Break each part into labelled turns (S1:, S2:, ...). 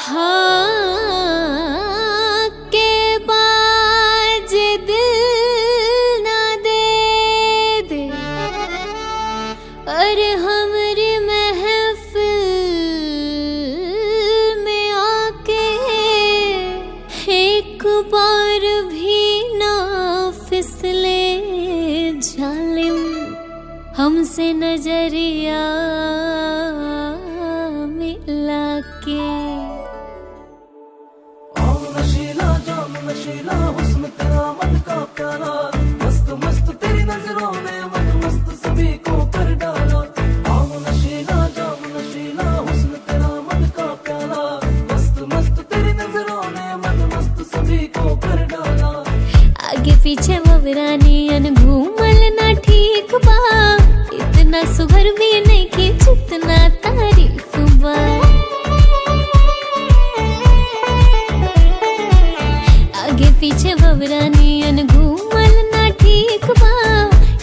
S1: हाँ के बाज दिल ना दे दे, अरे हमरी महफिल में आके एक बार भी ना फिसले जालिम हमसे नजरिया मिला के।
S2: नशीला जाम नशीला हुस्न तेरा मत का प्यारा, मस्त मस्त तेरी नजरों ने मत मस्त सभी को कर डाला। नशीला जाम नशीला हुस्न तेरा मत का प्यारा, मस्त मस्त तेरी नजरों ने मत मस्त सभी को कर डाला।
S1: आगे पीछे ववरानी अन घूमल ना ठीक बा, इतना सुभर भी नहीं कि जितना तारीफ बा। आगे पीछे ववरानी अन घूमल ना ठीक बा,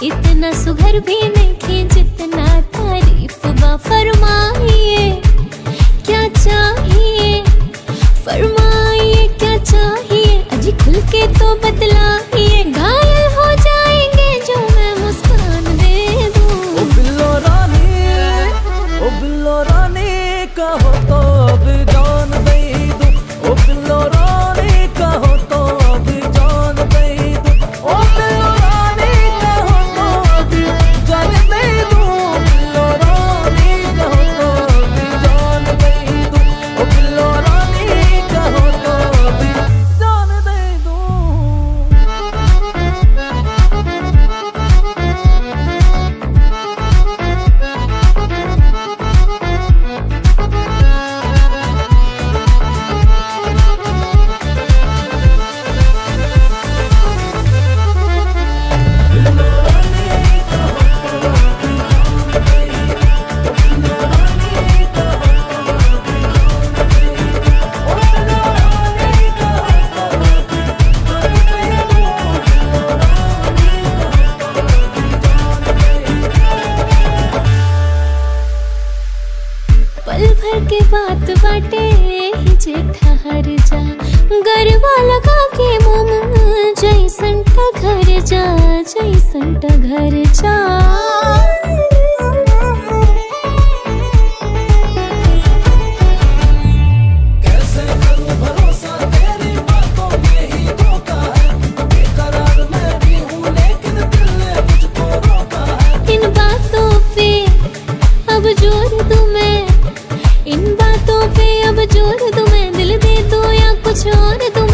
S1: इतना सुघर भी नहीं कि जितना तारीफ बा। फरमाइए क्या चाहिए, फरमाइए क्या चाहिए, अजी खुल के तो बतलाइए, घायल हो जाएंगे जो मैं मुस्कान दे दूं।
S2: ओ बिल्लो रानी कहो तो अब जान दे दूं। ओ बिल्लो रानी कहो तो अब जान दे दूं। ओ बिल्लो रानी कहो तो अब जान दे दूं। बिल्लो रानी कहो तो अब जान दे दूं। ओ बिल्लो रानी कहो तो अब जान दे दूं।
S1: पल भर के बात बाटे ही जेठा हर जा, गरबा लगा के मोम जैसन का घर जा, जैसन का घर जा।
S2: कैसे करूं भरोसा तेरी बातों में ही धोखा है, बेकरार मैं भी हूं लेकिन दिल ने मुझको रोका है।
S1: इन बातों पे अब जोर दूं मैं, इन बातों पे अब जोर दूं मैं, दिल दे दूं या कुछ और दूं